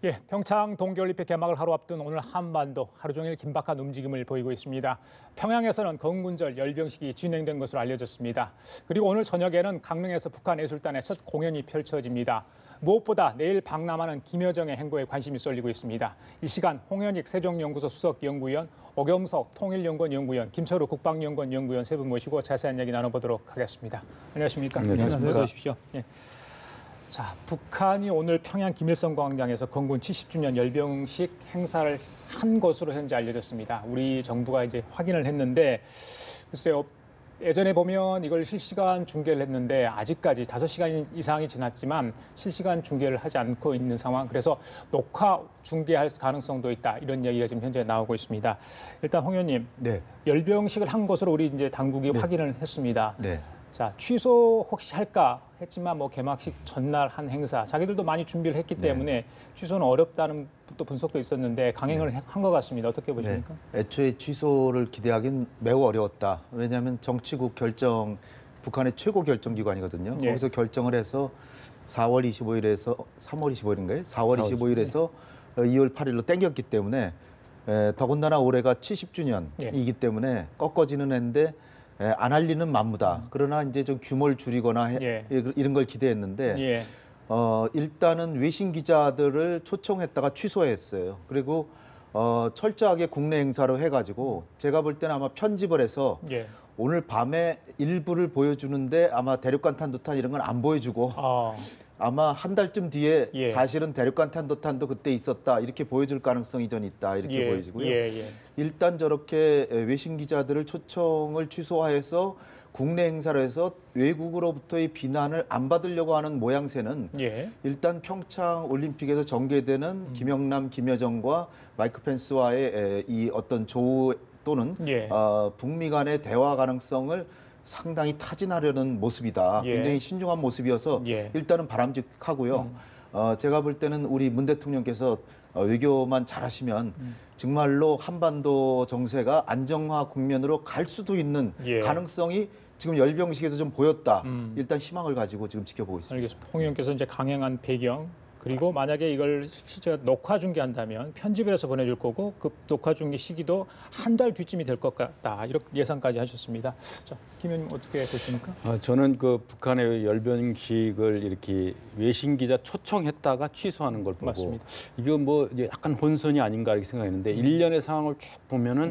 예, 평창 동계올림픽 개막을 하루 앞둔 오늘 한반도 하루 종일 긴박한 움직임을 보이고 있습니다. 평양에서는 건군절 열병식이 진행된 것으로 알려졌습니다. 그리고 오늘 저녁에는 강릉에서 북한 예술단의 첫 공연이 펼쳐집니다. 무엇보다 내일 방남하는 김여정의 행보에 관심이 쏠리고 있습니다. 이 시간 홍현익 세종연구소 수석연구위원, 오겸석 통일연구원 연구위원, 김철우 국방연구원 연구위원 세 분 모시고 자세한 이야기 나눠보도록 하겠습니다. 안녕하십니까? 안녕하십니까? 어서 오십시오. 예. 자, 북한이 오늘 평양 김일성 광장에서 건군 70주년 열병식 행사를 한 것으로 현재 알려졌습니다. 우리 정부가 이제 확인을 했는데 글쎄요. 예전에 보면 이걸 실시간 중계를 했는데 아직까지 5시간 이상이 지났지만 실시간 중계를 하지 않고 있는 상황. 그래서 녹화 중계할 가능성도 있다. 이런 얘기가 지금 현재 나오고 있습니다. 일단 홍 의원님, 네. 열병식을 한 것으로 우리 이제 당국이 확인을 했습니다. 네. 자, 취소 혹시 할까 했지만 뭐 개막식 전날 한 행사, 자기들도 많이 준비를 했기 때문에 취소는 어렵다는 또 분석도 있었는데 강행을 한 것 같습니다. 어떻게 보십니까? 애초에 취소를 기대하기는 매우 어려웠다. 왜냐하면 정치국 결정, 북한의 최고 결정기관이거든요. 예. 거기서 결정을 해서 4월 25일에서 3월 25일인가요? 4월 25일에서 2월 8일로 땡겼기 때문에 더군다나 올해가 70주년이기 때문에 꺾어지는 해인데 안 할 리는 만무다. 그러나 이제 좀 규모를 줄이거나 이런 걸 기대했는데 일단은 외신 기자들을 초청했다가 취소했어요. 그리고 철저하게 국내 행사로 해가지고 제가 볼 때는 아마 편집을 해서 오늘 밤에 일부를 보여주는데 아마 대륙간 탄도탄 이런 건 안 보여주고 아마 한 달쯤 뒤에 사실은 대륙간 탄도탄도 그때 있었다 이렇게 보여줄 가능성이 전 있다 이렇게 보여지고요. 일단 저렇게 외신 기자들을 초청을 취소해서 국내 행사로 해서 외국으로부터의 비난을 안 받으려고 하는 모양새는 일단 평창 올림픽에서 전개되는 김영남, 김여정과 마이크 펜스와의 이 어떤 조우 또는 북미 간의 대화 가능성을 상당히 타진하려는 모습이다. 굉장히 신중한 모습이어서 일단은 바람직하고요. 제가 볼 때는 우리 문 대통령께서 외교만 잘하시면 정말로 한반도 정세가 안정화 국면으로 갈 수도 있는 가능성이 지금 열병식에서 좀 보였다. 일단 희망을 가지고 지금 지켜보고 있습니다. 알겠습니다. 홍 의원께서 이제 강행한 배경, 그리고 만약에 이걸 실제 녹화 중계한다면 편집을 해서 보내줄 거고 그 녹화 중계 시기도 한 달 뒤쯤이 될 것 같다. 이렇게 예상까지 하셨습니다. 자, 김 의원님 어떻게 보십니까? 저는 그 북한의 열병식을 이렇게 외신 기자 초청했다가 취소하는 걸 보고 맞습니다. 이거 뭐 이제 약간 혼선이 아닌가 이렇게 생각했는데 일련의 상황을 쭉 보면은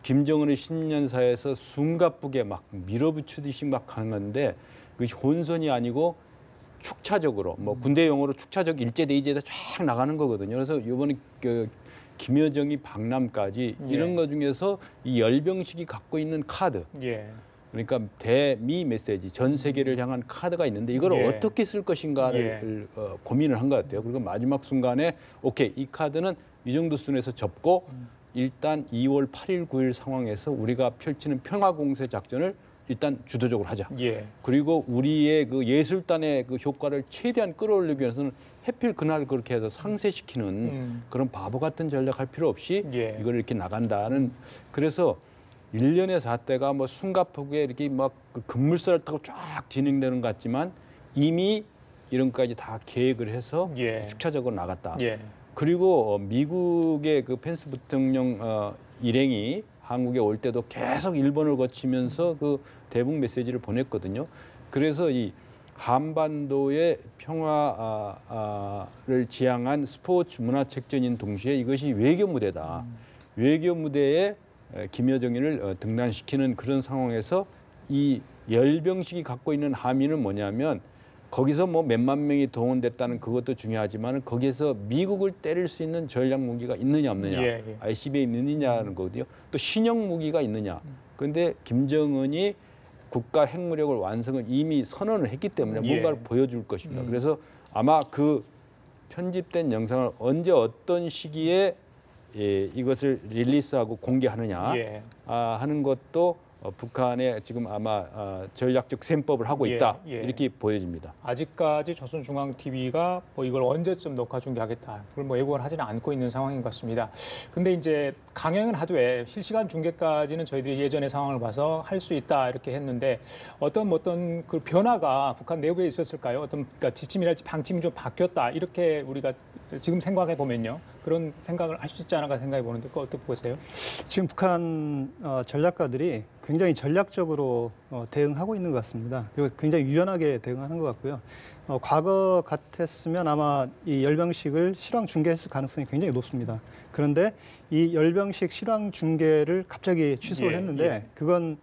김정은의 신년사에서 숨가쁘게 막 밀어붙이듯이 막 가는 건데 그것이 혼선이 아니고 축차적으로 뭐 군대 용어로 축차적 일제대의제에다 쫙 나가는 거거든요. 그래서 이번에 그 김여정이 방남까지 이런 것 중에서 이 열병식이 갖고 있는 카드, 그러니까 대미 메시지, 전 세계를 향한 카드가 있는데 이걸 어떻게 쓸 것인가를 고민을 한 것 같아요. 그리고 마지막 순간에 오케이, 이 카드는 이 정도 수준에서 접고 일단 2월 8일, 9일 상황에서 우리가 펼치는 평화공세 작전을 일단 주도적으로 하자. 그리고 우리의 그 예술단의 그 효과를 최대한 끌어올리기 위해서는 해필 그날 그렇게 해서 상쇄시키는 그런 바보 같은 전략할 필요 없이 이걸 이렇게 나간다는. 그래서 일련의 사태가 뭐 숨가쁘게 이렇게 막 그 급물살을 타고 쫙 진행되는 것 같지만 이미 이런 것까지 다 계획을 해서 축차적으로 나갔다. 그리고 미국의 그 펜스 부통령 일행이 한국에 올 때도 계속 일본을 거치면서 그 대북 메시지를 보냈거든요. 그래서 이 한반도의 평화를 지향한 스포츠 문화책전인 동시에 이것이 외교 무대다. 외교 무대에 김여정을 등단시키는 그런 상황에서 이 열병식이 갖고 있는 함의는 뭐냐면 거기서 뭐 몇만 명이 동원됐다는 그것도 중요하지만 거기에서 미국을 때릴 수 있는 전략 무기가 있느냐 없느냐, ICBM이 있느냐는 거거든요. 또 신형 무기가 있느냐. 그런데 김정은이 국가 핵무력을 완성을 이미 선언을 했기 때문에 뭔가를 보여줄 것입니다. 그래서 아마 그 편집된 영상을 언제 어떤 시기에 이것을 릴리스하고 공개하느냐 하는 것도 북한의 지금 아마 전략적 셈법을 하고 있다 이렇게 보여집니다. 아직까지 조선중앙TV가 뭐 이걸 언제쯤 녹화 중계하겠다 그걸 뭐 예고를 하지는 않고 있는 상황인 것 같습니다. 근데 이제 강행은 하되 실시간 중계까지는 저희들이 예전의 상황을 봐서 할 수 있다 이렇게 했는데 어떤 그 변화가 북한 내부에 있었을까요? 어떤 그러니까 지침이랄지 방침이 좀 바뀌었다 이렇게 우리가 지금 생각해 보면요. 그런 생각을 할 수 있지 않을까 생각해 보는데 그거 어떻게 보세요? 지금 북한 전략가들이 굉장히 전략적으로 대응하고 있는 것 같습니다. 그리고 굉장히 유연하게 대응하는 것 같고요. 과거 같았으면 아마 이 열병식을 실황 중계했을 가능성이 굉장히 높습니다. 그런데 이 열병식 실황 중계를 갑자기 취소를 했는데 그건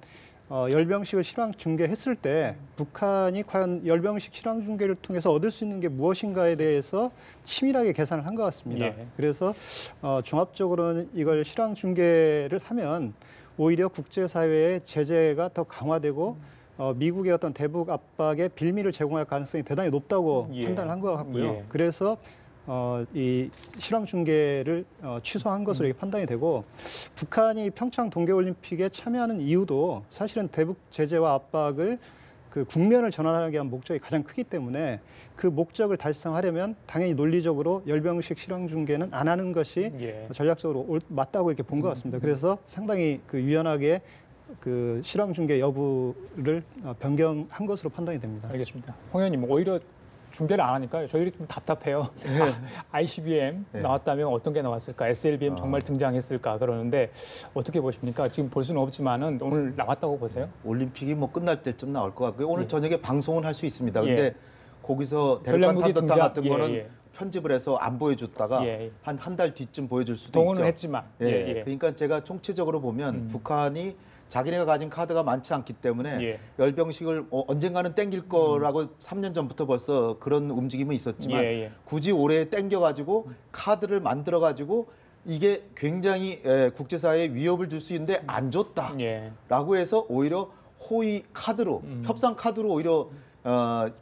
열병식을 실황 중계했을 때 북한이 과연 열병식 실황 중계를 통해서 얻을 수 있는 게 무엇인가에 대해서 치밀하게 계산을 한 것 같습니다. 그래서 종합적으로는 이걸 실황 중계를 하면 오히려 국제사회의 제재가 더 강화되고 미국의 어떤 대북 압박에 빌미를 제공할 가능성이 대단히 높다고 판단을 한 것 같고요. 그래서 이 실황 중계를 취소한 것으로 이렇게 판단이 되고 북한이 평창 동계올림픽에 참여하는 이유도 사실은 대북 제재와 압박을 그 국면을 전환하기 위한 목적이 가장 크기 때문에 그 목적을 달성하려면 당연히 논리적으로 열병식 실황 중계는 안 하는 것이 전략적으로 맞다고 이렇게 본 것 같습니다. 그래서 상당히 그 유연하게 그 실황 중계 여부를 변경한 것으로 판단이 됩니다. 알겠습니다. 홍 의원님, 오히려 중계를 안 하니까요. 저희들이 좀 답답해요. ICBM 나왔다면 어떤 게 나왔을까? SLBM 정말 등장했을까? 그러는데 어떻게 보십니까? 지금 볼 수는 없지만은 오늘 나왔다고 보세요? 올림픽이 뭐 끝날 때쯤 나올 것 같고요. 오늘 저녁에 방송은 할 수 있습니다. 근데 거기서 대륙간 탄도탄 같은 거는 편집을 해서 안 보여줬다가 한 달 뒤쯤 보여줄 수도 동원은 있죠. 했지만. 그러니까 제가 총체적으로 보면 북한이 자기네가 가진 카드가 많지 않기 때문에 열병식을 언젠가는 땡길 거라고 3년 전부터 벌써 그런 움직임은 있었지만 굳이 올해 땡겨가지고 카드를 만들어가지고 이게 굉장히 국제사회에 위협을 줄 수 있는데 안 줬다라고 해서 오히려 호의 카드로 협상 카드로 오히려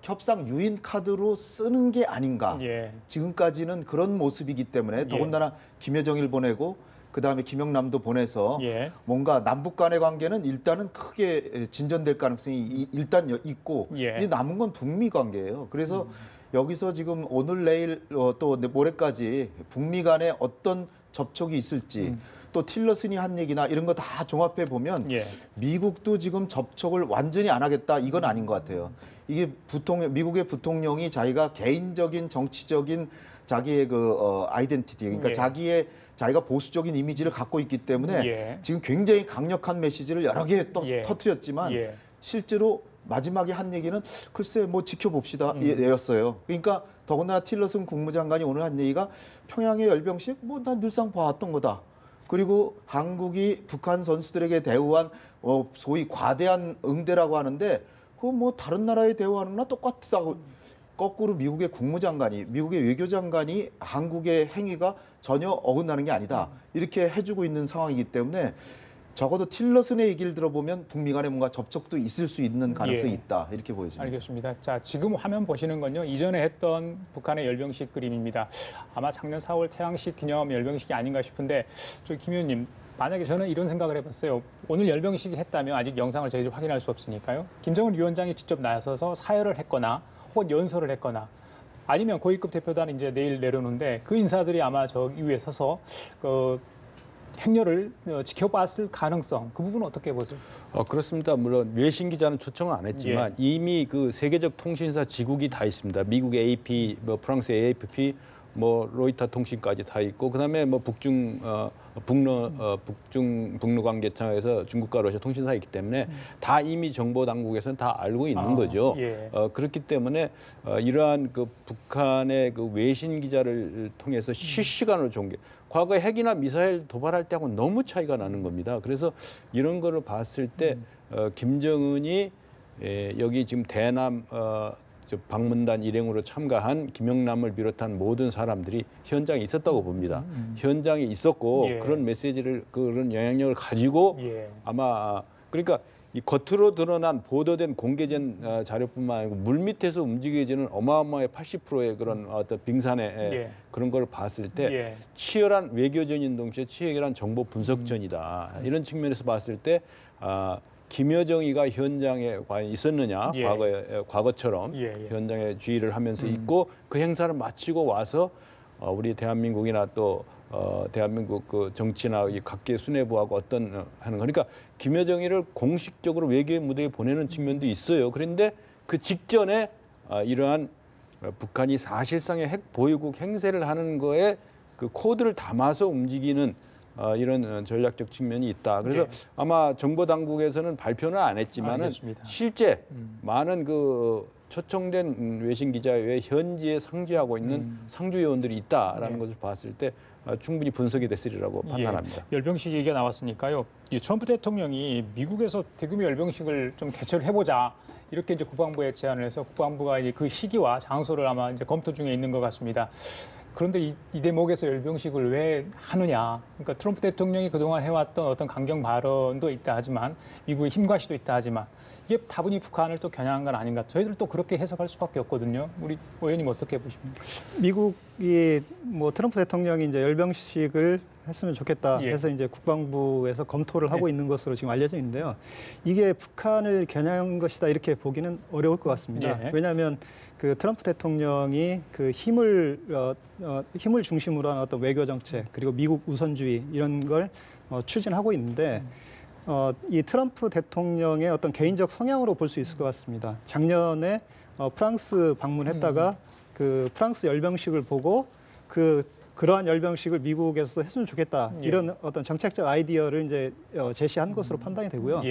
협상 유인 카드로 쓰는 게 아닌가. 지금까지는 그런 모습이기 때문에 더군다나 김여정일 보내고 그다음에 김영남도 보내서 뭔가 남북 간의 관계는 일단은 크게 진전될 가능성이 일단 있고 이제 남은 건 북미 관계예요. 그래서 여기서 지금 오늘 내일 또 모레까지 북미 간에 어떤 접촉이 있을지 또 틸러슨이 한 얘기나 이런 거 다 종합해 보면 미국도 지금 접촉을 완전히 안 하겠다 이건 아닌 것 같아요. 이게 미국의 부통령이 자기가 개인적인 정치적인 자기의 그 아이덴티티 그러니까 자기가 보수적인 이미지를 갖고 있기 때문에 지금 굉장히 강력한 메시지를 여러 개 터뜨렸지만 실제로 마지막에 한 얘기는 글쎄 뭐 지켜봅시다 였어요. 그러니까 더군다나 틸러슨 국무장관이 오늘 한 얘기가 평양의 열병식 뭐 난 늘상 봐왔던 거다. 그리고 한국이 북한 선수들에게 대우한 소위 과대한 응대라고 하는데 그거 뭐 다른 나라에 대우하는 거나 똑같다고 거꾸로 미국의 국무장관이 미국의 외교장관이 한국의 행위가 전혀 어긋나는 게 아니다. 이렇게 해주고 있는 상황이기 때문에 적어도 틸러슨의 얘기를 들어보면 북미 간에 뭔가 접촉도 있을 수 있는 가능성이 있다. 이렇게 보여집니다. 알겠습니다. 자, 지금 화면 보시는 건요. 이전에 했던 북한의 열병식 그림입니다. 아마 작년 4월 태양식 기념 열병식이 아닌가 싶은데 저희 김 의원님 만약에 저는 이런 생각을 해봤어요. 오늘 열병식이 했다면 아직 영상을 저희들이 확인할 수 없으니까요. 김정은 위원장이 직접 나서서 사열을 했거나 혹은 연설을 했거나 아니면 고위급 대표단은 이제 내일 내려오는데 그 인사들이 아마 저 위에 서서 그 행렬을 지켜봤을 가능성 그 부분은 어떻게 보세요? 그렇습니다. 물론 외신 기자는 초청을 안 했지만 이미 그 세계적 통신사 지국이 다 있습니다. 미국의 AP, 뭐 프랑스 AFP, 뭐 로이터 통신까지 다 있고 그다음에 뭐 북러 관계청에서 중국과 러시아 통신사가 있기 때문에 다 이미 정보 당국에서는 다 알고 있는 거죠. 그렇기 때문에 이러한 그 북한의 그 외신 기자를 통해서 실시간으로 전개. 과거에 핵이나 미사일 도발할 때하고는 너무 차이가 나는 겁니다. 그래서 이런 거를 봤을 때 김정은이 여기 지금 대남 방문단 일행으로 참가한 김영남을 비롯한 모든 사람들이 현장에 있었다고 봅니다. 현장에 있었고 그런 메시지를 그런 영향력을 가지고 아마 그러니까 이 겉으로 드러난 보도된 공개된 자료뿐만 아니고 물밑에서 움직여지는 어마어마하게 80%의 그런 어떤 빙산의 그런 걸 봤을 때 치열한 외교전인 동시에 치열한 정보 분석전이다. 이런 측면에서 봤을 때 김여정이가 현장에 과연 있었느냐 과거처럼 현장에 주의를 하면서 있고 그 행사를 마치고 와서 우리 대한민국이나 또 대한민국 그 정치나 각계 수뇌부하고 어떤 하는 거니까 김여정이를 공식적으로 외교의 무대에 보내는 측면도 있어요. 그런데 그 직전에 이러한 북한이 사실상의 핵 보유국 행세를 하는 거에 그 코드를 담아서 움직이는 이런 전략적 측면이 있다. 그래서 아마 정보 당국에서는 발표는 안 했지만은 실제 많은 그 초청된 외신 기자 외에 현지에 상주하고 있는 상주 요원들이 있다라는 것을 봤을 때 충분히 분석이 됐으리라고 판단합니다. 열병식 얘기가 나왔으니까요. 이 트럼프 대통령이 미국에서 대규모 열병식을 좀 개최를 해보자 이렇게 이제 국방부에 제안을 해서 국방부가 이제 그 시기와 장소를 아마 이제 검토 중에 있는 것 같습니다. 그런데 이 대목에서 열병식을 왜 하느냐? 그러니까 트럼프 대통령이 그동안 해왔던 어떤 강경 발언도 있다 하지만 미국의 힘과시도 있다 하지만 이게 다분히 북한을 또 겨냥한 건 아닌가? 저희들 또 그렇게 해석할 수밖에 없거든요. 우리 의원님 어떻게 보십니까? 미국이 뭐 트럼프 대통령이 이제 열병식을 했으면 좋겠다 해서 이제 국방부에서 검토를 하고 있는 것으로 지금 알려져 있는데요. 이게 북한을 겨냥한 것이다 이렇게 보기는 어려울 것 같습니다. 왜냐하면 그 트럼프 대통령이 그 힘을 중심으로 한 어떤 외교 정책 그리고 미국 우선주의 이런 걸 추진하고 있는데 이 트럼프 대통령의 어떤 개인적 성향으로 볼 수 있을 것 같습니다. 작년에 프랑스 방문했다가 그 프랑스 열병식을 보고 그러한 열병식을 미국에서도 했으면 좋겠다 이런 어떤 정책적 아이디어를 이제 제시한 것으로 판단이 되고요.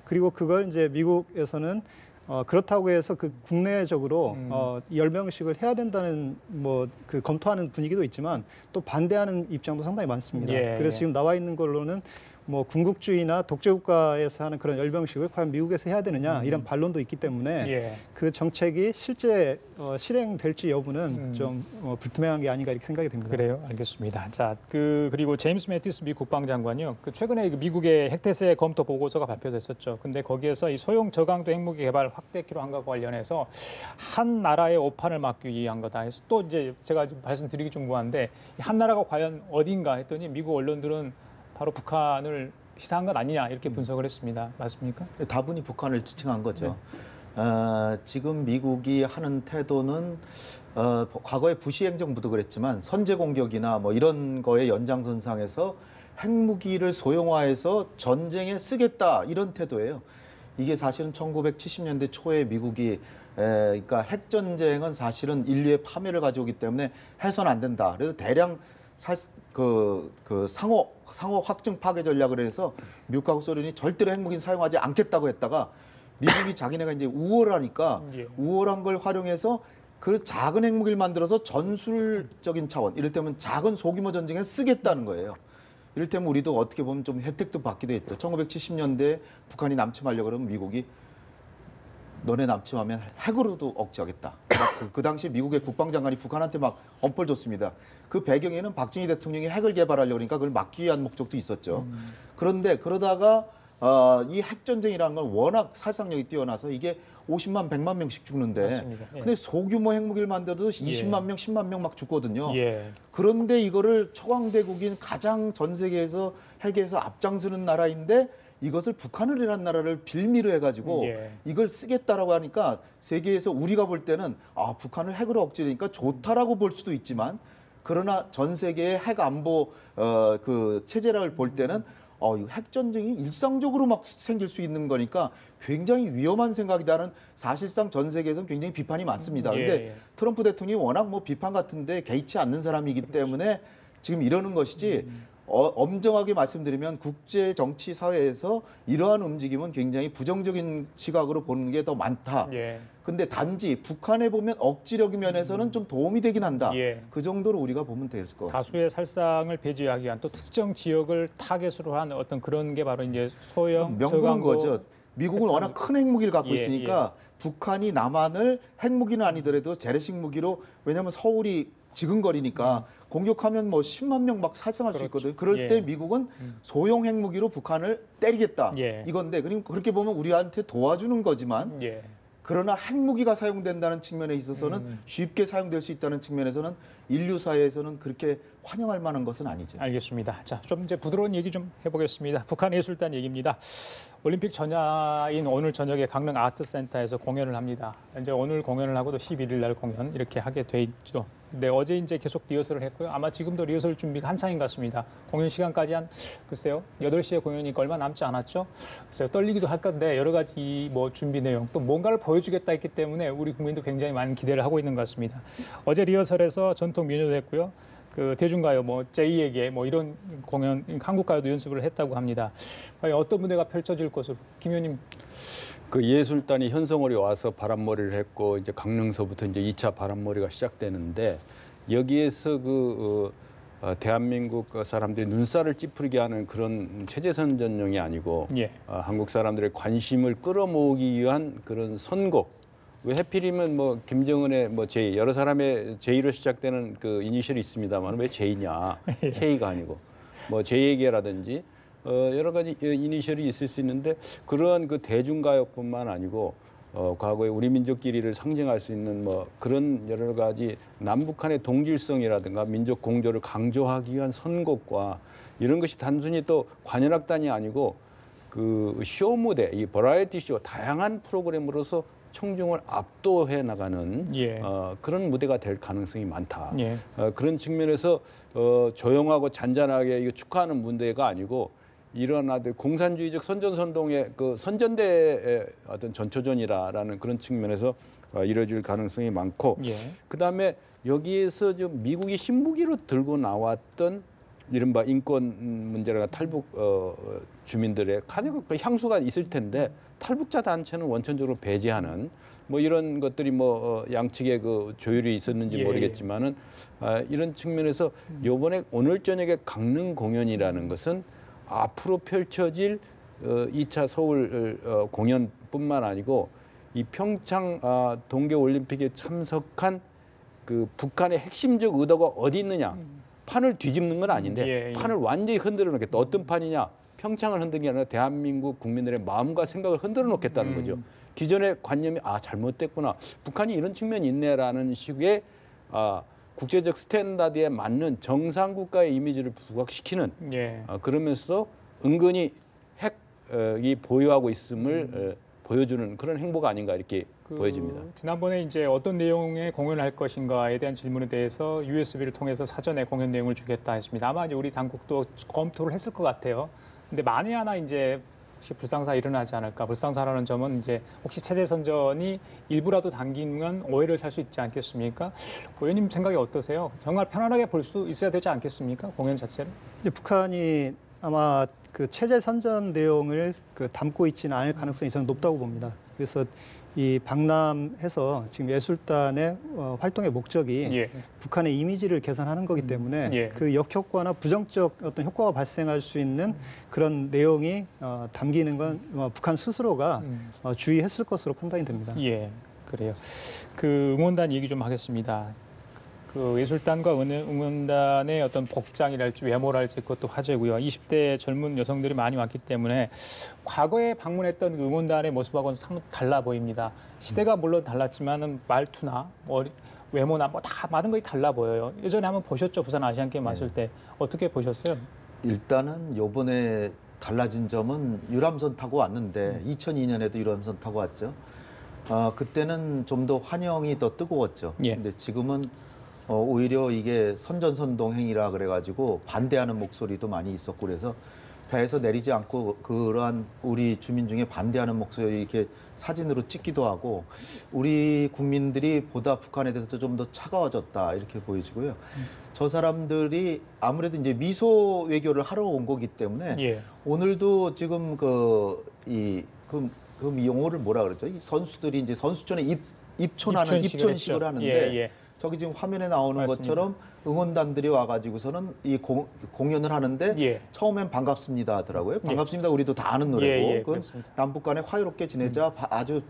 그리고 그걸 이제 미국에서는 그렇다고 해서 그 국내적으로 열병식을 해야 된다는 뭐 그 검토하는 분위기도 있지만 또 반대하는 입장도 상당히 많습니다. 그래서 지금 나와 있는 걸로는 뭐 군국주의나 독재국가에서 하는 그런 열병식을 과연 미국에서 해야 되느냐 이런 반론도 있기 때문에 그 정책이 실제 실행될지 여부는 좀 불투명한 게 아닌가 이렇게 생각이 됩니다. 그래요, 알겠습니다. 자, 그리고 제임스 매티스 미 국방장관이요. 최근에 미국의 핵태세 검토 보고서가 발표됐었죠. 근데 거기에서 이 소형 저강도 핵무기 개발 확대키로 한 것과 관련해서 한 나라의 오판을 막기 위한 거다 해서 또 이제 제가 말씀드리기 좀 뭐한데 한 나라가 과연 어딘가 했더니 미국 언론들은 바로 북한을 시사한 것 아니냐 이렇게 분석을 했습니다. 맞습니까? 다분히 북한을 지칭한 거죠. 지금 미국이 하는 태도는 과거에 부시 행정부도 그랬지만 선제 공격이나 뭐 이런 거의 연장선상에서 핵무기를 소형화해서 전쟁에 쓰겠다 이런 태도예요. 이게 사실은 1970년대 초에 미국이 그러니까 핵전쟁은 사실은 인류의 파멸을 가져오기 때문에 해서는 안 된다. 그래서 대량 상호 확증 파괴 전략을 해서 미국하고 소련이 절대로 핵무기는 사용하지 않겠다고 했다가 미국이 자기네가 이제 우월하니까 우월한 걸 활용해서 그 작은 핵무기를 만들어서 전술적인 차원, 이를테면 작은 소규모 전쟁에 쓰겠다는 거예요. 이를테면 우리도 어떻게 보면 좀 혜택도 받기도 했죠. 1970년대에 북한이 남침하려고 그러면 미국이 너네 남침하면 핵으로도 억제하겠다. 그 당시 미국의 국방장관이 북한한테 막 엄포를 줬습니다. 그 배경에는 박정희 대통령이 핵을 개발하려고 그러니까 그걸 막기 위한 목적도 있었죠. 그런데 그러다가 이 핵전쟁이라는 건 워낙 살상력이 뛰어나서 이게 50만, 100만 명씩 죽는데 근데 소규모 핵무기를 만들어도 20만 명, 10만 명 막 죽거든요. 그런데 이거를 초강대국인 가장 전 세계에서 핵에서 앞장서는 나라인데 이것을 북한이라는 나라를 빌미로 해가지고 이걸 쓰겠다라고 하니까 세계에서 우리가 볼 때는 북한을 핵으로 억제하니까 좋다라고 볼 수도 있지만 그러나 전 세계의 핵 안보 그 체제를 볼 때는 이 핵전쟁이 일상적으로 막 생길 수 있는 거니까 굉장히 위험한 생각이다는 사실상 전 세계에서는 굉장히 비판이 많습니다. 그런데 트럼프 대통령이 워낙 뭐 비판 같은데 개의치 않는 사람이기 때문에 지금 이러는 것이지 엄정하게 말씀드리면 국제 정치 사회에서 이러한 움직임은 굉장히 부정적인 시각으로 보는 게 더 많다. 근데 단지 북한에 보면 억지력의 면에서는 좀 도움이 되긴 한다. 그 정도로 우리가 보면 될 것 같습니다. 다수의 살상을 배제하기 위한 또 특정 지역을 타겟으로 한 어떤 그런 게 바로 이제 소형 명분은 거죠. 미국은 워낙 큰 핵무기를 갖고 있으니까 북한이 남한을 핵무기는 아니더라도 재래식 무기로 왜냐하면 서울이 지근거리니까 공격하면 뭐 10만 명 막 살상할 수 있거든요. 그럴 때 미국은 소형 핵무기로 북한을 때리겠다 이건데 그렇게 보면 우리한테 도와주는 거지만 그러나 핵무기가 사용된다는 측면에 있어서는 쉽게 사용될 수 있다는 측면에서는 인류 사회에서는 그렇게 환영할 만한 것은 아니죠. 알겠습니다. 자, 좀 이제 부드러운 얘기 좀 해보겠습니다. 북한예술단 얘기입니다. 올림픽 전야인 오늘 저녁에 강릉 아트센터에서 공연을 합니다. 이제 오늘 공연을 하고 또 11일 날 공연 이렇게 하게 돼 있죠. 네, 어제 이제 계속 리허설을 했고요. 아마 지금도 리허설 준비가 한창인 것 같습니다. 공연 시간까지 한 글쎄요 8시에 공연이니까 얼마 남지 않았죠. 글쎄요 떨리기도 할 건데 여러 가지 뭐 준비 내용 또 뭔가를 보여주겠다 했기 때문에 우리 국민도 굉장히 많은 기대를 하고 있는 것 같습니다. 어제 리허설에서 전통 민요도 했고요. 그 대중가요 뭐 제2에게 뭐 이런 공연 한국가요도 연습을 했다고 합니다. 과연 어떤 무대가 펼쳐질 것으로 김 의원님. 그 예술단이 현성월이 와서 바람머리를 했고 이제 강릉서부터 이제 2차 바람머리가 시작되는데 여기에서 대한민국 사람들이 눈살을 찌푸리게 하는 그런 체제선전용이 아니고 예. 한국 사람들의 관심을 끌어모으기 위한 그런 선곡. 왜 하필이면 뭐 김정은의 뭐 J 여러 사람의 J로 시작되는 그 이니셜이 있습니다만 왜 J냐 K가 아니고 뭐 J에게라든지 여러 가지 이니셜이 있을 수 있는데 그러한 그 대중가요뿐만 아니고 과거에 우리 민족끼리를 상징할 수 있는 뭐 그런 여러 가지 남북한의 동질성이라든가 민족 공조를 강조하기 위한 선곡과 이런 것이 단순히 또 관현악단이 아니고 그 쇼 무대, 이 버라이어티 쇼 다양한 프로그램으로서 청중을 압도해 나가는 예. 그런 무대가 될 가능성이 많다. 예. 그런 측면에서 조용하고 잔잔하게 이거 축하하는 무대가 아니고 이런 아들 공산주의적 선전선동의 그 선전대의 어떤 전초전이라는 그런 측면에서 이뤄질 가능성이 많고 예. 그다음에 여기에서 좀 미국이 신무기로 들고 나왔던 이른바 인권 문제라가 탈북 주민들의 가장 그 향수가 있을 텐데 탈북자 단체는 원천적으로 배제하는 뭐 이런 것들이 뭐 양측의 그 조율이 있었는지 예. 모르겠지만은 이런 측면에서 이번에 오늘 저녁에 강릉 공연이라는 것은 앞으로 펼쳐질 2차 서울 공연뿐만 아니고 이 평창 동계올림픽에 참석한 그 북한의 핵심적 의도가 어디 있느냐. 판을 뒤집는 건 아닌데 예. 판을 완전히 흔들어 놓겠다. 어떤 판이냐. 평창을 흔든 게 아니라 대한민국 국민들의 마음과 생각을 흔들어 놓겠다는 거죠. 기존의 관념이 잘못됐구나. 북한이 이런 측면이 있네라는 식의 국제적 스탠다드에 맞는 정상 국가의 이미지를 부각시키는 예. 그러면서도 은근히 핵이 보유하고 있음을 보여주는 그런 행보가 아닌가 이렇게 보여집니다. 지난번에 이제 어떤 내용의 공연을 할 것인가에 대한 질문에 대해서 USB를 통해서 사전에 공연 내용을 주겠다 했습니다. 아마 이제 우리 당국도 검토를 했을 것 같아요. 근데 만에 하나 이제 혹시 불상사 일어나지 않을까. 불상사라는 점은 이제 혹시 체제 선전이 일부라도 당기면 오해를 살 수 있지 않겠습니까? 의원님 생각이 어떠세요? 정말 편안하게 볼 수 있어야 되지 않겠습니까? 공연 자체를? 이제 북한이 아마 그 체제 선전 내용을 담고 있지는 않을 가능성이 저는 높다고 봅니다. 그래서 이 방남해서 지금 예술단의 활동의 목적이 예. 북한의 이미지를 개선하는 거기 때문에 예. 그 역효과나 부정적 어떤 효과가 발생할 수 있는 그런 내용이 담기는 건 북한 스스로가 주의했을 것으로 판단이 됩니다. 예, 그래요. 그 응원단 얘기 좀 하겠습니다. 그 예술단과 응원단의 어떤 복장이랄지 외모랄지 그것도 화제고요. 20대 젊은 여성들이 많이 왔기 때문에 과거에 방문했던 그 응원단의 모습하고는 상당히 달라 보입니다. 시대가 물론 달랐지만은 말투나 뭐 외모나 뭐 다 많은 것이 달라 보여요. 예전에 한번 보셨죠? 부산 아시안게임 왔을 때 어떻게 보셨어요? 일단은 요번에 달라진 점은 유람선 타고 왔는데 2002년에도 유람선 타고 왔죠. 그때는 좀 더 환영이 더 뜨거웠죠. 예. 근데 지금은 오히려 이게 선전선동 행위라 그래가지고 반대하는 목소리도 많이 있었고 그래서 배에서 내리지 않고 그러한 우리 주민 중에 반대하는 목소리 이렇게 사진으로 찍기도 하고 우리 국민들이 보다 북한에 대해서 좀 더 차가워졌다 이렇게 보여지고요. 저 사람들이 아무래도 이제 미소 외교를 하러 온 거기 때문에 예. 오늘도 지금 그 용어를 뭐라 그러죠? 이 선수들이 이제 선수촌에 입촌하는 입촌식을 하는데 예, 예. 저기 지금 화면에 나오는 맞습니다. 것처럼 응원단들이 와가지고서는 이 공연을 하는데 예. 처음엔 반갑습니다 하더라고요. 반갑습니다. 우리도 다 아는 노래고 예, 그건 그렇습니다. 남북 간에 화해롭게 지내자 아주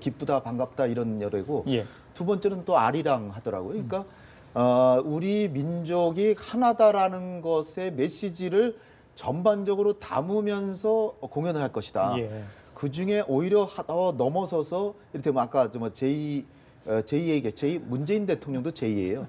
기쁘다 반갑다 이런 노래고 예. 두 번째는 또 아리랑 하더라고요. 그러니까 우리 민족이 하나다라는 것의 메시지를 전반적으로 담으면서 공연을 할 것이다. 예. 그 중에 오히려 더 넘어서서 이를테면 아까 문재인 대통령도 제2예요.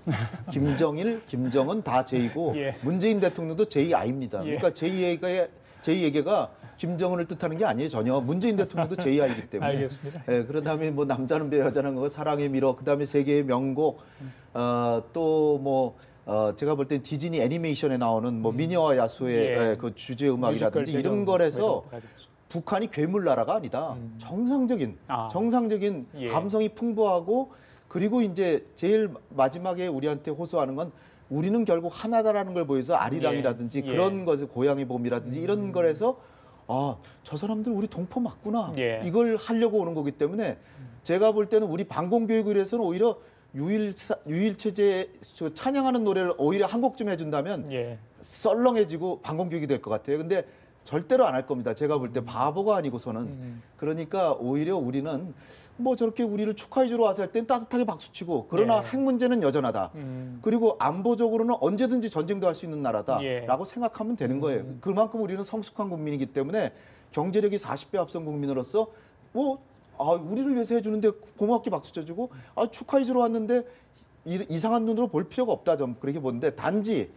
김정일, 김정은 다 제2고 예. 문재인 대통령도 제2아입니다. 예. 그러니까 제2의 제2외교가 김정은을 뜻하는 게 아니에요. 전혀. 문재인 대통령도 제2아이기 때문에. 알겠습니다. 예, 그런 다음에 뭐 남자는 배 여자는 거 사랑의 미러 그다음에 세계의 명곡 또 뭐 제가 볼 땐 디즈니 애니메이션에 나오는 뭐 미녀와 야수의 예. 그 주제 음악이라든지 뮤지컬 이런 거에서 배경 북한이 괴물 나라가 아니다. 정상적인 예. 감성이 풍부하고 그리고 이제 제일 마지막에 우리한테 호소하는 건 우리는 결국 하나다라는 걸 보여서 아리랑이라든지 예. 그런 것을 고향의 봄이라든지 이런 거에서 저 사람들 우리 동포 맞구나. 예. 이걸 하려고 오는 거기 때문에 제가 볼 때는 우리 반공교육을 해서는 오히려 유일체제 찬양하는 노래를 오히려 한 곡 좀 해준다면 예. 썰렁해지고 반공교육이 될 것 같아요. 근데 절대로 안 할 겁니다. 제가 볼 때 바보가 아니고서는. 그러니까 오히려 우리는 뭐 저렇게 우리를 축하해주러 와서 할 땐 따뜻하게 박수치고 그러나 예. 핵 문제는 여전하다. 그리고 안보적으로는 언제든지 전쟁도 할 수 있는 나라다라고 생각하면 되는 거예요. 그만큼 우리는 성숙한 국민이기 때문에 경제력이 40배 앞선 국민으로서 우리를 위해서 해주는데 고맙게 박수 쳐주고 축하해주러 왔는데 이상한 눈으로 볼 필요가 없다. 좀 그렇게 보는데 단지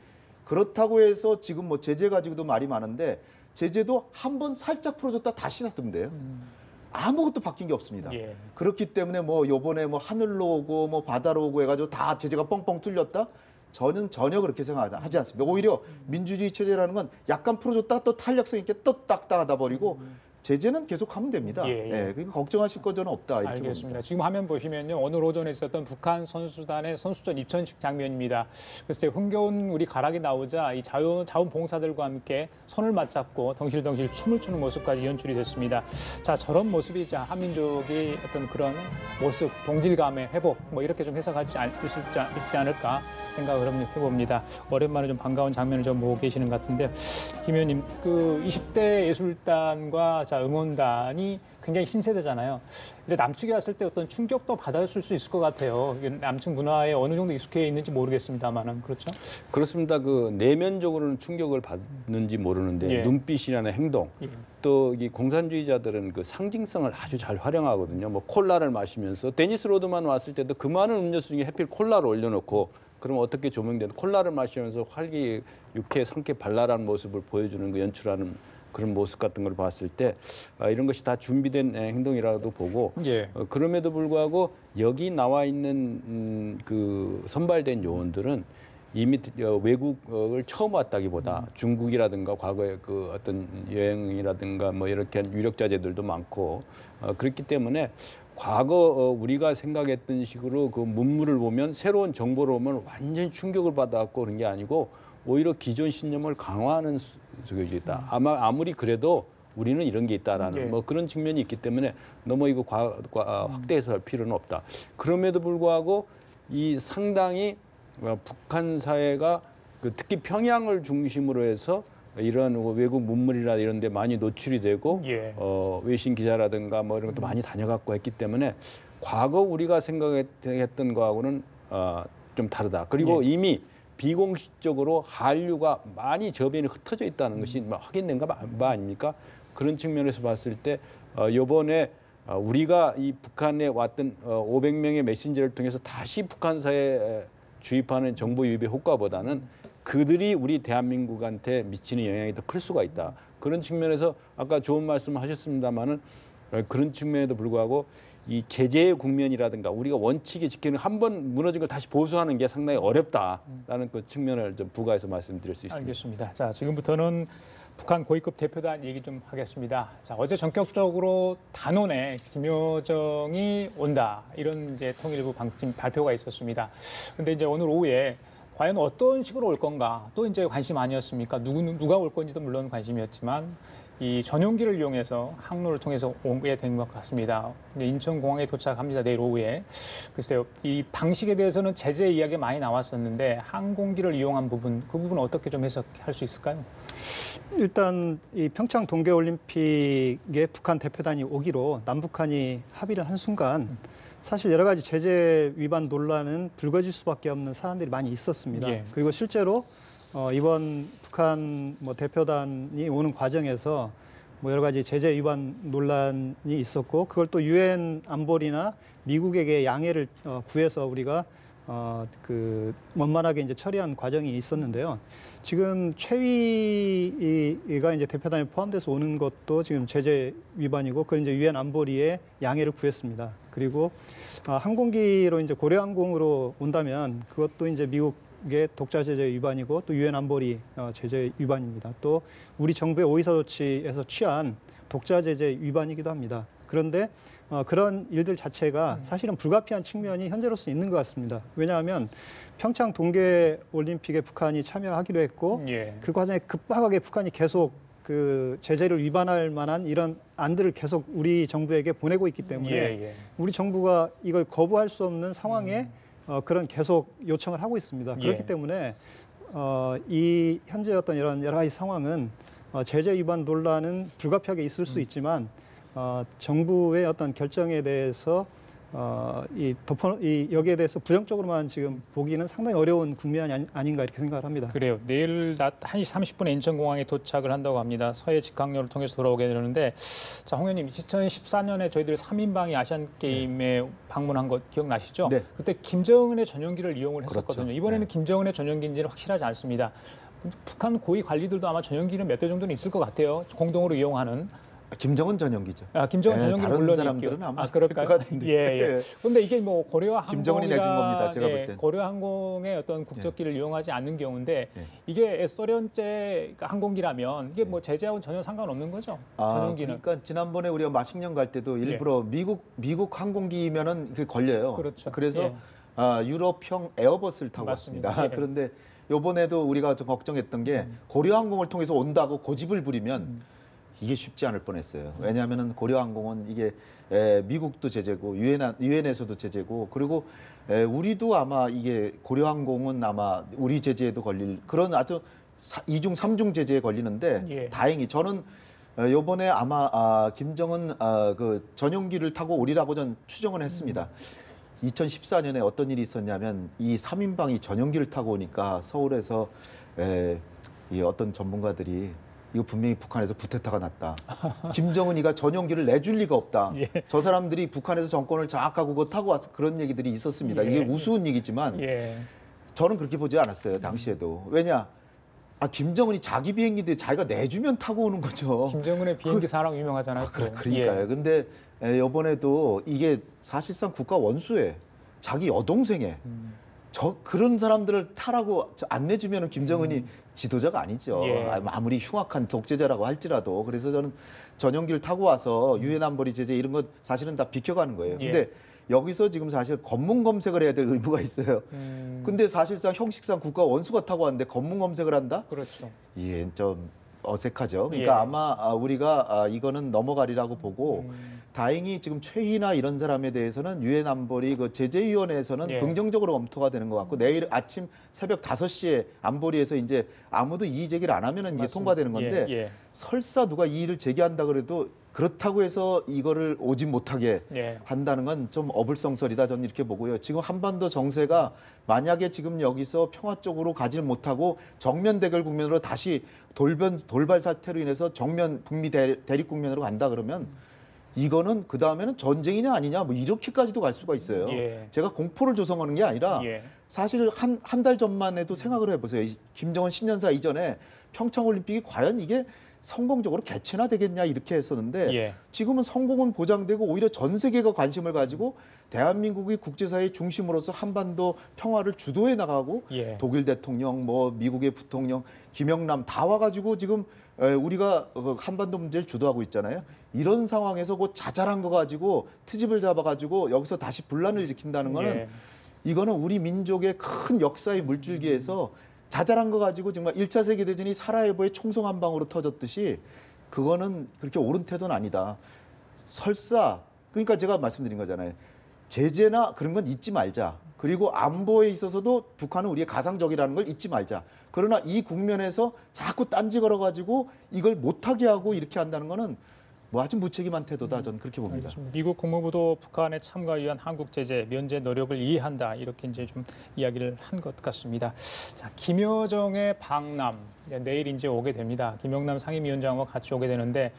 그렇다고 해서 지금 뭐 제재 가지고도 말이 많은데 제재도 한 번 살짝 풀어줬다 다시 놔두면 아무것도 바뀐 게 없습니다. 예. 그렇기 때문에 뭐 요번에 뭐 하늘로 오고 뭐 바다로 오고 해가지고 다 제재가 뻥뻥 뚫렸다? 저는 전혀 그렇게 생각하지 않습니다. 오히려 민주주의 체제라는 건 약간 풀어줬다 또 탄력성 있게 또 딱딱하다 버리고 제재는 계속 하면 됩니다. 예. 그러니까 걱정하실 거는 없다. 이렇게 알겠습니다. 봅니다. 지금 화면 보시면요. 오늘 오전에 있었던 북한 선수단의 선수전 입천식 장면입니다. 글쎄 흥겨운 우리 가락이 나오자 이 자원봉사들과 함께 손을 맞잡고 덩실덩실 춤을 추는 모습까지 연출이 됐습니다. 자, 저런 모습이 한민족의 어떤 그런 모습, 동질감의 회복 뭐 이렇게 좀 해석할 수 있지 않을까 생각을 해봅니다. 오랜만에 좀 반가운 장면을 좀 보고 계시는 것 같은데 김 의원님, 그 20대 예술단과 응원단이 굉장히 신세대잖아요. 근데 남측에 왔을 때 어떤 충격도 받았을 수 있을 것 같아요. 남측 문화에 어느 정도 익숙해 있는지 모르겠습니다만은 그렇죠? 그렇습니다. 그 내면적으로는 충격을 받는지 모르는데 눈빛이나 행동 또 이 공산주의자들은 그 상징성을 아주 잘 활용하거든요. 뭐 콜라를 마시면서 데니스 로드만 왔을 때도 그 많은 음료수 중에 하필 콜라를 올려놓고 그럼 어떻게 조명되는 콜라를 마시면서 활기유쾌 상쾌 발랄한 모습을 보여주는 그 연출하는 그런 모습 같은 걸 봤을 때 이런 것이 다 준비된 행동이라도 보고 그럼에도 불구하고 여기 나와 있는 그 선발된 요원들은 이미 외국을 처음 왔다기보다 중국이라든가 과거에 그 어떤 여행이라든가 뭐 이렇게 유력자재들도 많고 그렇기 때문에 과거 우리가 생각했던 식으로 그 문물을 보면 새로운 정보를 보면 완전히 충격을 받아갖고 그런 게 아니고 오히려 기존 신념을 강화하는 속에 있다. 아무리 그래도 우리는 이런 게 있다라는 뭐 그런 측면이 있기 때문에 너무 이거 확대해서 할 필요는 없다. 그럼에도 불구하고 이 상당히 북한 사회가 특히 평양을 중심으로 해서 이런 외국 문물이나 이런 데 많이 노출이 되고 외신 기자라든가 뭐 이런 것도 많이 다녀갔고 했기 때문에 과거 우리가 생각했던 거하고는 좀 다르다. 그리고 이미 비공식적으로 한류가 많이 저변에 흩어져 있다는 것이 확인된 바 아닙니까? 그런 측면에서 봤을 때 이번에 우리가 이 북한에 왔던 500명의 메신저를 통해서 다시 북한사에 주입하는 정보 유입의 효과보다는 그들이 우리 대한민국한테 미치는 영향이 더 클 수가 있다. 그런 측면에서 아까 좋은 말씀 하셨습니다마는 그런 측면에도 불구하고 이 제재의 국면이라든가 우리가 원칙에 지키는 한 번 무너진 걸 다시 보수하는 게 상당히 어렵다라는 그 측면을 좀 부가해서 말씀드릴 수 있습니다. 알겠습니다. 자, 지금부터는 북한 고위급 대표단 얘기 좀 하겠습니다. 자, 어제 전격적으로 단원에 김여정이 온다 이런 이제 통일부 발표가 있었습니다. 근데 이제 오늘 오후에 과연 어떤 식으로 올 건가 또 이제 관심 아니었습니까? 누가 올 건지도 물론 관심이었지만 이 전용기를 이용해서 항로를 통해서 오게 된 것 같습니다. 이제 인천공항에 도착합니다. 내일 오후에. 글쎄요, 이 방식에 대해서는 제재 이야기가 많이 나왔었는데 항공기를 이용한 부분, 그 부분은 어떻게 좀 해석할 수 있을까요? 일단 이 평창 동계올림픽에 북한 대표단이 오기로 남북한이 합의를 한 순간 사실 여러 가지 제재 위반 논란은 불거질 수밖에 없는 사안들이 많이 있었습니다. 그리고 실제로 이번 북한 대표단이 오는 과정에서 여러 가지 제재 위반 논란이 있었고 그걸 또 유엔 안보리나 미국에게 양해를 구해서 우리가 그 원만하게 이제 처리한 과정이 있었는데요. 지금 최위가 이제 대표단에 포함돼서 오는 것도 지금 제재 위반이고, 그걸 이제 유엔 안보리에 양해를 구했습니다. 그리고 항공기로 이제 고려항공으로 온다면 그것도 이제 미국의 독자 제재 위반이고 또 유엔 안보리 제재 위반입니다. 또 우리 정부의 오이사 조치에서 취한 독자 제재 위반이기도 합니다. 그런데 그런 일들 자체가 사실은 불가피한 측면이 현재로서 있는 것 같습니다. 왜냐하면 평창 동계올림픽에 북한이 참여하기로 했고 그 과정에 급박하게 북한이 계속 그 제재를 위반할 만한 이런 안들을 계속 우리 정부에게 보내고 있기 때문에 우리 정부가 이걸 거부할 수 없는 상황에 그런 계속 요청을 하고 있습니다. 그렇기 때문에 이 현재 어떤 이런 여러 가지 상황은 제재 위반 논란은 불가피하게 있을 수 있지만 정부의 어떤 결정에 대해서 여기에 대해서 부정적으로만 지금 보기는 상당히 어려운 국면이 아닌가 이렇게 생각을 합니다. 그래요. 내일 낮 1시 30분에 인천공항에 도착을 한다고 합니다. 서해 직항로를 통해서 돌아오게 되는데, 자, 홍 의원님, 2014년에 저희들 3인방이 아시안게임에 방문한 거 기억나시죠? 네. 그때 김정은의 전용기를 이용을 그렇죠. 했었거든요. 이번에는 김정은의 전용기인지는 확실하지 않습니다. 북한 고위 관리들도 아마 전용기는 몇 대 정도는 있을 것 같아요. 공동으로 이용하는. 김정은 전용기죠. 김정은 전용기는 다른 물론 사람들은 있고요. 아마 그럴까요? 것 같은데. 그런데 이게 뭐 고려항공이나 김정은이 내준 겁니다. 제가 볼 땐. 고려항공의 어떤 국적기를 이용하지 않는 경우인데 이게 소련제 항공기라면 이게 뭐 제재하고는 전혀 상관없는 거죠. 전용기는. 그러니까 지난번에 우리가 마식령 갈 때도 일부러 미국 항공기면은 그게 걸려요. 그렇죠. 그래서 유럽형 에어버스를 타고 왔습니다. 그런데 이번에도 우리가 좀 걱정했던 게 고려항공을 통해서 온다고 고집을 부리면 이게 쉽지 않을 뻔했어요. 왜냐하면은 고려항공은 이게 미국도 제재고 유엔에서도 제재고, 그리고 우리도 아마 이게 고려항공은 아마 우리 제재에도 걸릴 그런 아주 2중 3중 제재에 걸리는데 다행히 저는 이번에 아마 김정은 그 전용기를 타고 오리라고 전 추정을 했습니다. 2014년에 어떤 일이 있었냐면 이 3인방이 전용기를 타고 오니까 서울에서 이 어떤 전문가들이 이거 분명히 북한에서 쿠데타가 났다. 김정은이가 전용기를 내줄 리가 없다. 저 사람들이 북한에서 정권을 장악하고 그거 타고 와서 그런 얘기들이 있었습니다. 이게 우스운 얘기지만 저는 그렇게 보지 않았어요. 당시에도. 왜냐? 김정은이 자기 비행기인데 자기가 내주면 타고 오는 거죠. 김정은의 비행기 사랑 유명하잖아요. 그러니까요. 근데 이번에도 이게 사실상 국가 원수에 자기 여동생에 그런 사람들을 타라고 안 내주면 김정은이 지도자가 아니죠. 아무리 흉악한 독재자라고 할지라도. 그래서 저는 전용기를 타고 와서 유엔 안보리 제재 이런 것 사실은 다 비켜가는 거예요. 근데 여기서 지금 사실 검문 검색을 해야 될 의무가 있어요. 근데 사실상 형식상 국가 원수가 타고 왔는데 검문 검색을 한다? 그렇죠. 예, 좀 어색하죠. 그러니까 아마 우리가 이거는 넘어가리라고 보고 다행히 지금 최희나 이런 사람에 대해서는 유엔 안보리 그 제재위원회에서는 긍정적으로 검토가 되는 것 같고 내일 아침 새벽 5시에 안보리에서 이제 아무도 이의 제기를 안 하면은 이게 통과되는 건데 설사 누가 이의를 제기한다 그래도 그렇다고 해서 이거를 오진 못하게 한다는 건 좀 어불성설이다 저는 이렇게 보고요. 지금 한반도 정세가 만약에 지금 여기서 평화 쪽으로 가질 못하고 정면 대결 국면으로 다시 돌발 사태로 인해서 정면 북미 대립 국면으로 간다 그러면 이거는 그 다음에는 전쟁이냐 아니냐 뭐 이렇게까지도 갈 수가 있어요. 제가 공포를 조성하는 게 아니라 사실 한 달 전만 해도 생각을 해보세요. 김정은 신년사 이전에 평창올림픽이 과연 이게 성공적으로 개최나 되겠냐 이렇게 했었는데 지금은 성공은 보장되고 오히려 전 세계가 관심을 가지고 대한민국이 국제사회의 중심으로서 한반도 평화를 주도해 나가고 독일 대통령, 뭐 미국의 부통령, 김영남 다 와가지고 지금 우리가 한반도 문제를 주도하고 있잖아요. 이런 상황에서 그 자잘한 거 가지고 트집을 잡아가지고 여기서 다시 분란을 일으킨다는 거는 이거는 우리 민족의 큰 역사의 물줄기에서 자잘한 거 가지고 정말 1차 세계대전이 사라예보의 총성 한 방으로 터졌듯이 그거는 그렇게 옳은 태도는 아니다. 설사 그러니까 제가 말씀드린 거잖아요. 제재나 그런 건 잊지 말자. 그리고 안보에 있어서도 북한은 우리의 가상적이라는 걸 잊지 말자. 그러나 이 국면에서 자꾸 딴지 걸어가지고 이걸 못하게 하고 이렇게 한다는 거는 뭐 아주 무책임한 태도다 저는 그렇게 봅니다. 알겠습니다. 미국 국무부도 북한의 참가에 위한 한국 제재 면제 노력을 이해한다 이렇게 이제 좀 이야기를 한 것 같습니다. 자, 김여정의 방남 내일 이제 오게 됩니다. 김영남 상임위원장과 같이 오게 되는데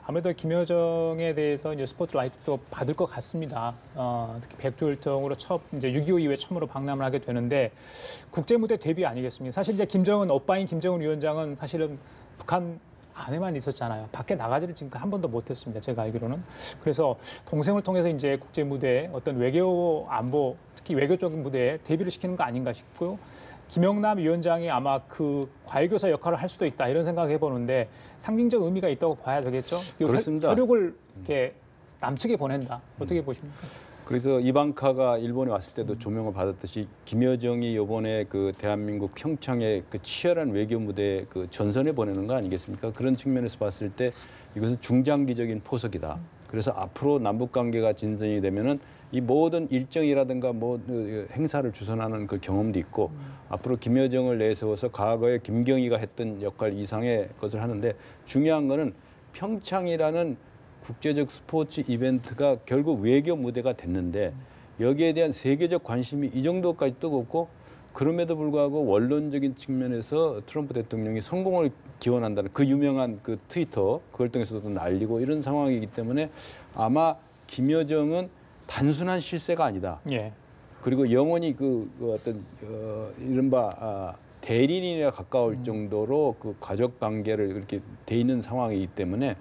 아무래도 김여정에 대해서 이제 스포트라이트도 받을 것 같습니다. 특히 백조일통으로 이제 6.25 이후에 처음으로 방남을 하게 되는데 국제 무대 데뷔 아니겠습니까? 사실 이제 김정은 오빠인 김정은 위원장은 사실은 북한 안에만 있었잖아요. 밖에 나가지를 지금 한 번도 못했습니다. 제가 알기로는. 그래서 동생을 통해서 이제 국제 무대에 어떤 외교 안보, 특히 외교적인 무대에 데뷔를 시키는 거 아닌가 싶고요. 김영남 위원장이 아마 그 과외교사 역할을 할 수도 있다 이런 생각을 해보는데 상징적 의미가 있다고 봐야 되겠죠. 그렇습니다. 혈육을 이렇게 남측에 보낸다. 어떻게 보십니까? 그래서 이방카가 일본에 왔을 때도 조명을 받았듯이 김여정이 이번에 그 대한민국 평창에 그 치열한 외교 무대 그 전선에 보내는 거 아니겠습니까? 그런 측면에서 봤을 때 이것은 중장기적인 포석이다. 그래서 앞으로 남북 관계가 진전이 되면은 이 모든 일정이라든가 뭐 행사를 주선하는 그 경험도 있고 앞으로 김여정을 내세워서 과거에 김경희가 했던 역할 이상의 것을 하는데 중요한 거는 평창이라는 국제적 스포츠 이벤트가 결국 외교 무대가 됐는데 여기에 대한 세계적 관심이 이 정도까지 뜨겁고 그럼에도 불구하고 원론적인 측면에서 트럼프 대통령이 성공을 기원한다는 그 유명한 그 트위터 그걸 통해서도 날리고 이런 상황이기 때문에 아마 김여정은 단순한 실세가 아니다. 예. 그리고 영원히 그 어떤 이른바 대리인에 가까울 정도로 그 가족 관계를 이렇게 돼 있는 상황이기 때문에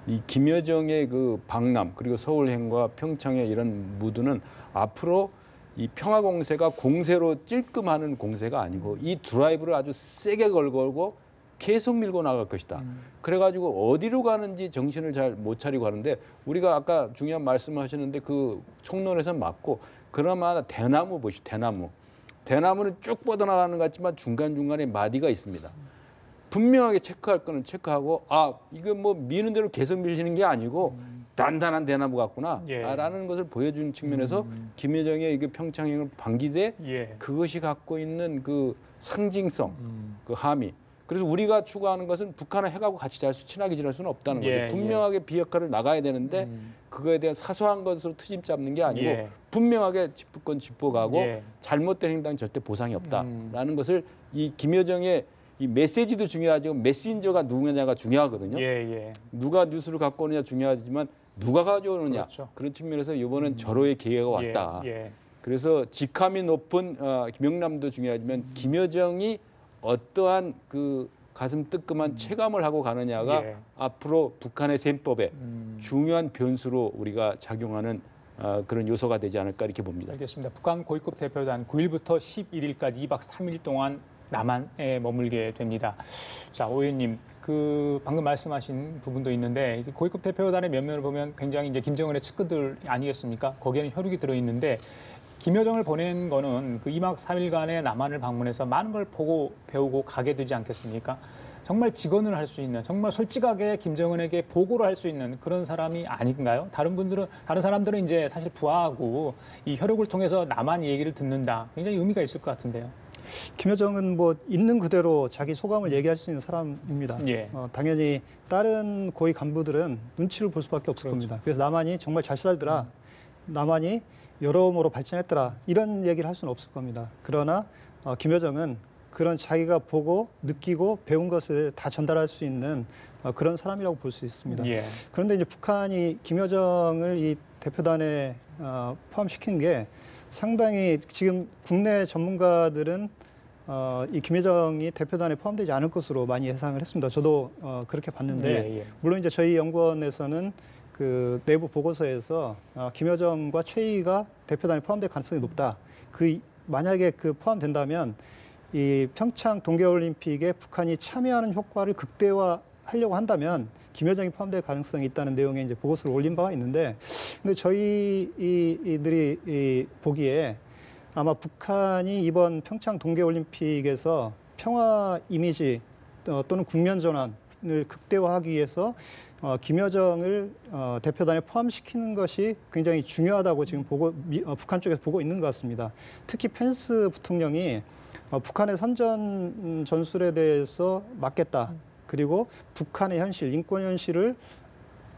이 김여정의 그 방남 그리고 서울행과 평창의 이런 무드는 앞으로 이 평화 공세가 공세로 찔끔하는 공세가 아니고 이 드라이브를 아주 세게 걸고 계속 밀고 나갈 것이다. 그래가지고 어디로 가는지 정신을 잘 못 차리고 하는데 우리가 아까 중요한 말씀을 하셨는데 그 총론에서는 맞고 그나마 대나무 보시죠. 대나무는 쭉 뻗어나가는 것 같지만 중간중간에 마디가 있습니다. 분명하게 체크할 거는 체크하고 아 이거 뭐 미는 대로 계속 밀리는 게 아니고 단단한 대나무 같구나 라는 것을 보여주는 측면에서 김여정의 이게 평창행을 반기되 그것이 갖고 있는 그 상징성 그 함의 그래서 우리가 추구하는 것은 북한을 핵하고 같이 친하게 지낼 수는 없다는 거죠. 분명하게 비핵화를 나가야 되는데 그거에 대한 사소한 것으로 트집 잡는 게 아니고 분명하게 짚을 건 짚어가고 잘못된 행동은 절대 보상이 없다라는 것을 이 김여정의 이 메시지도 중요하지만 메신저가 누구냐가 중요하거든요. 누가 뉴스를 갖고 오느냐 중요하지만 누가 가져오느냐 그렇죠. 그런 측면에서 이번엔 절호의 기회가 왔다. 그래서 직함이 높은 김영남도 중요하지만 김여정이 어떠한 그 가슴 뜨끔한 체감을 하고 가느냐가 앞으로 북한의 셈법에 중요한 변수로 우리가 작용하는 그런 요소가 되지 않을까 이렇게 봅니다. 알겠습니다. 북한 고위급 대표단 9일부터 11일까지 2박 3일 동안 남한에 머물게 됩니다. 자, 오 의원님, 그 방금 말씀하신 부분도 있는데 고위급 대표단의 면면을 보면 굉장히 이제 김정은의 측근들 아니겠습니까? 거기에는 혈육이 들어 있는데 김여정을 보낸 거는 그 2박 3일간의 남한을 방문해서 많은 걸 보고 배우고 가게 되지 않겠습니까? 정말 직언을 할 수 있는, 정말 솔직하게 김정은에게 보고를 할 수 있는 그런 사람이 아닌가요? 다른 사람들은 이제 사실 부하하고 이 혈육을 통해서 남한 얘기를 듣는다. 굉장히 의미가 있을 것 같은데요. 김여정은 뭐 있는 그대로 자기 소감을 얘기할 수 있는 사람입니다. 당연히 다른 고위 간부들은 눈치를 볼 수밖에 없을 겁니다. 그래서 남한이 정말 잘 살더라. 남한이 여러모로 발전했더라. 이런 얘기를 할 수는 없을 겁니다. 그러나 김여정은 그런 자기가 보고 느끼고 배운 것을 다 전달할 수 있는 그런 사람이라고 볼 수 있습니다. 그런데 이제 북한이 김여정을 이 대표단에 포함시킨 게 상당히 지금 국내 전문가들은 이 김여정이 대표단에 포함되지 않을 것으로 많이 예상을 했습니다. 저도 그렇게 봤는데 물론 이제 저희 연구원에서는 그 내부 보고서에서 김여정과 최희가 대표단에 포함될 가능성이 높다. 만약에 그 포함된다면 이 평창 동계올림픽에 북한이 참여하는 효과를 극대화하려고 한다면 김여정이 포함될 가능성이 있다는 내용의 이제 보고서를 올린 바가 있는데, 근데 저희들이 보기에 아마 북한이 이번 평창 동계올림픽에서 평화 이미지 또는 국면 전환을 극대화하기 위해서 김여정을 대표단에 포함시키는 것이 굉장히 중요하다고 지금 북한 쪽에서 보고 있는 것 같습니다. 특히 펜스 부통령이 북한의 선전 전술에 대해서 막겠다. 그리고 북한의 현실, 인권 현실을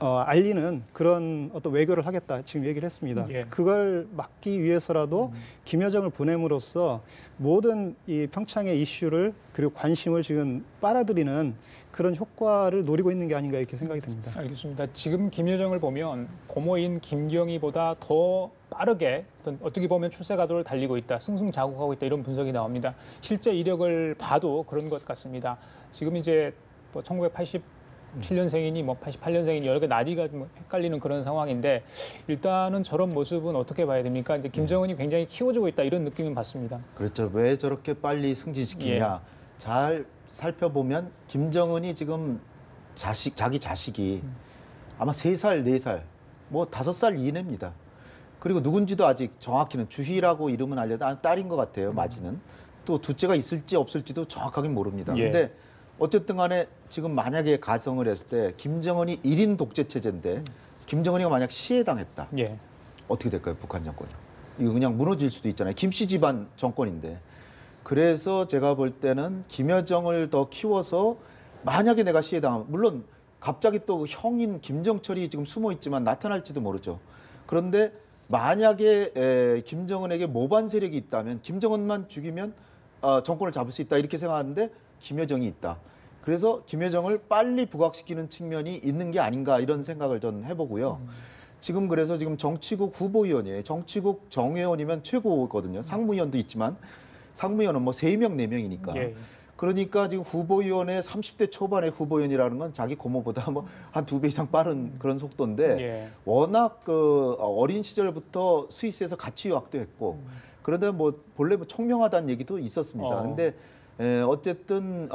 알리는 그런 어떤 외교를 하겠다 지금 얘기를 했습니다. 예. 그걸 막기 위해서라도 김여정을 보냄으로써 모든 이 평창의 이슈를 그리고 관심을 지금 빨아들이는 그런 효과를 노리고 있는 게 아닌가 이렇게 생각이 듭니다. 알겠습니다. 지금 김여정을 보면 고모인 김경희보다 더 빠르게 어떻게 보면 출세 가도를 달리고 있다, 승승장구하고 있다 이런 분석이 나옵니다. 실제 이력을 봐도 그런 것 같습니다. 지금 이제 뭐 1987년생이니 뭐 88년생이니 여러 개 나이가 좀 헷갈리는 그런 상황인데 일단은 저런 모습은 어떻게 봐야 됩니까? 이제 김정은이 굉장히 키워주고 있다 이런 느낌은 받습니다. 그렇죠. 왜 저렇게 빨리 승진시키냐. 잘 살펴보면 김정은이 지금 자기 자식이 아마 3살, 4살, 뭐 5살 이내입니다. 그리고 누군지도 아직 정확히는 주희라고 이름은 알려도 딸인 것 같아요. 맞이는. 또 둘째가 있을지 없을지도 정확하게 모릅니다. 근데 어쨌든 간에 지금 만약에 가정을 했을 때 김정은이 1인 독재 체제인데 김정은이가 만약 시해당했다. 어떻게 될까요? 북한 정권이. 이거 그냥 무너질 수도 있잖아요. 김씨 집안 정권인데. 그래서 제가 볼 때는 김여정을 더 키워서 만약에 내가 시해당하면 물론 갑자기 또 형인 김정철이 지금 숨어 있지만 나타날지도 모르죠. 그런데 만약에 김정은에게 모반 세력이 있다면 김정은만 죽이면 정권을 잡을 수 있다 이렇게 생각하는데 김여정이 있다. 그래서 김여정을 빨리 부각시키는 측면이 있는 게 아닌가 이런 생각을 저는 해보고요. 지금 그래서 지금 정치국 후보위원이에요. 정치국 정회원이면 최고거든요. 상무위원도 있지만 상무위원은 뭐 3명, 4명이니까. 그러니까 지금 후보위원회 30대 초반의 후보위원이라는 건 자기 고모보다 뭐 한 2배 이상 빠른 그런 속도인데 워낙 그 어린 시절부터 스위스에서 같이 유학도 했고 그런데 뭐 본래 뭐 총명하다는 얘기도 있었습니다. 근데 어쨌든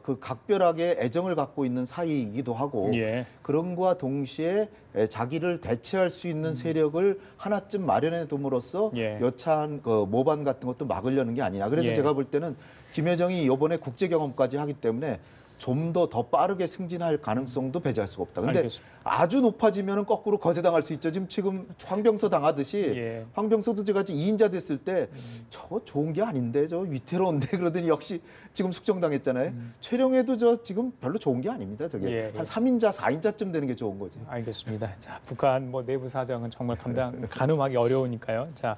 그 각별하게 애정을 갖고 있는 사이이기도 하고 그런과 동시에 자기를 대체할 수 있는 세력을 하나쯤 마련해 둠으로써 여차한 그 모반 같은 것도 막으려는 게 아니냐. 그래서 제가 볼 때는 김여정이 이번에 국제 경험까지 하기 때문에 좀 더 빠르게 승진할 가능성도 배제할 수가 없다. 근데 아주 높아지면은 거꾸로 거세당할 수 있죠. 지금 황병서 당하듯이 황병서도 제가 2인자 됐을 때 저거 좋은 게 아닌데 저 위태로운데 그러더니 역시 지금 숙정당했잖아요. 최룡해도 저 지금 별로 좋은 게 아닙니다. 저게 한 3인자, 4인자쯤 되는 게 좋은 거지. 알겠습니다. 자, 북한 뭐 내부 사정은 정말 가늠하기 어려우니까요. 자,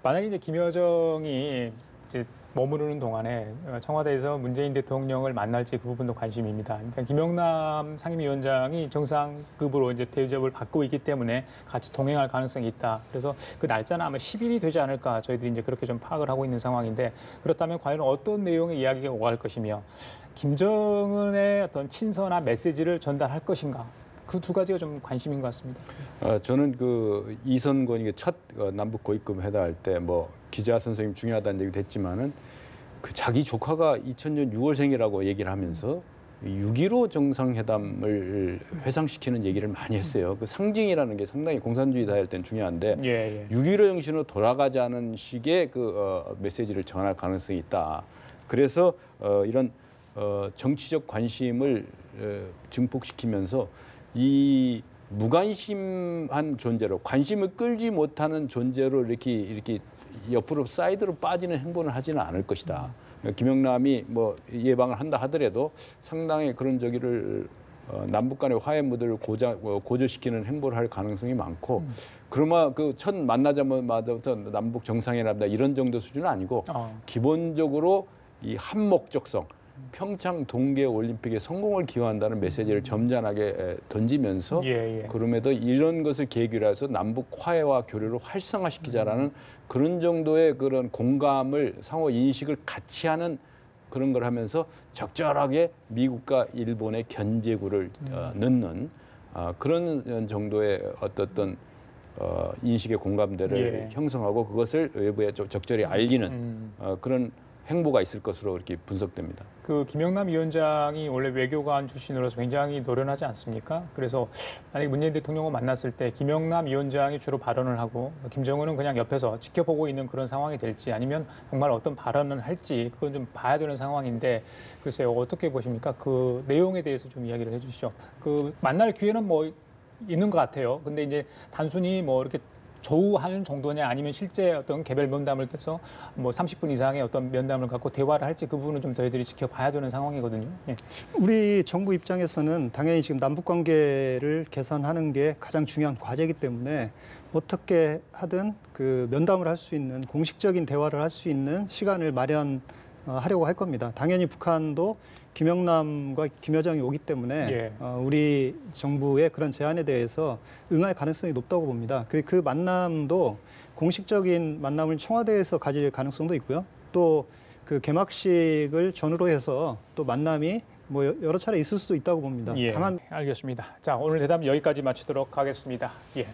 만약에 이제 김여정이 이제 머무르는 동안에 청와대에서 문재인 대통령을 만날지 그 부분도 관심입니다. 김영남 상임위원장이 정상급으로 이제 대접을 받고 있기 때문에 같이 동행할 가능성이 있다. 그래서 그 날짜는 아마 10일이 되지 않을까 저희들이 이제 그렇게 좀 파악을 하고 있는 상황인데 그렇다면 과연 어떤 내용의 이야기가 오갈 것이며 김정은의 어떤 친서나 메시지를 전달할 것인가? 그 두 가지가 좀 관심인 것 같습니다. 저는 그 이선권이 첫 남북 고위급 회담할 때 뭐 기자 선생님 중요하다는 얘기도 했지만은 그 자기 조카가 2000년 6월생이라고 얘기를 하면서 6.15 정상회담을 회상시키는 얘기를 많이 했어요. 그 상징이라는 게 상당히 공산주의 사회일 땐 중요한데 6.15 정신으로 돌아가자는 식의 그 메시지를 전할 가능성이 있다. 그래서 이런 정치적 관심을 증폭시키면서 이 무관심한 존재로 관심을 끌지 못하는 존재로 이렇게 옆으로 사이드로 빠지는 행보는 하지는 않을 것이다. 김영남이 뭐 예방을 한다 하더라도 상당히 그런 저기를 남북 간의 화해 무드를 고조시키는 행보를 할 가능성이 많고 그러면 그 첫 만나자마자부터 남북 정상회담이다 이런 정도 수준은 아니고 기본적으로 이 한 목적성 평창 동계 올림픽의 성공을 기원한다는 메시지를 점잖하게 던지면서 그럼에도 이런 것을 계기로 해서 남북 화해와 교류를 활성화시키자라는 그런 정도의 그런 공감을 상호 인식을 같이 하는 그런 걸 하면서 적절하게 미국과 일본의 견제구를 넣는 그런 정도의 어떤 인식의 공감대를 형성하고 그것을 외부에 좀 적절히 알리는 그런 행보가 있을 것으로 이렇게 분석됩니다. 그 김영남 위원장이 원래 외교관 출신으로서 굉장히 노련하지 않습니까? 그래서 만약에 문재인 대통령을 만났을 때 김영남 위원장이 주로 발언을 하고 김정은은 그냥 옆에서 지켜보고 있는 그런 상황이 될지 아니면 정말 어떤 발언을 할지 그건 좀 봐야 되는 상황인데 글쎄요 어떻게 보십니까? 그 내용에 대해서 좀 이야기를 해주시죠. 그 만날 기회는 뭐 있는 것 같아요. 근데 이제 단순히 뭐 이렇게 조우하는 정도냐 아니면 실제 어떤 개별 면담을 해서 뭐 30분 이상의 어떤 면담을 갖고 대화를 할지 그 부분은 좀 저희들이 지켜봐야 되는 상황이거든요. 예. 우리 정부 입장에서는 당연히 지금 남북 관계를 개선하는 게 가장 중요한 과제이기 때문에 어떻게 하든 그 면담을 할 수 있는 공식적인 대화를 할 수 있는 시간을 마련하려고 할 겁니다. 당연히 북한도 김영남과 김여정이 오기 때문에 예. 우리 정부의 그런 제안에 대해서 응할 가능성이 높다고 봅니다. 그 만남도 공식적인 만남을 청와대에서 가질 가능성도 있고요. 또 그 개막식을 전후로 해서 또 만남이 뭐 여러 차례 있을 수도 있다고 봅니다. 예. 알겠습니다. 자, 오늘 대담 여기까지 마치도록 하겠습니다. 예.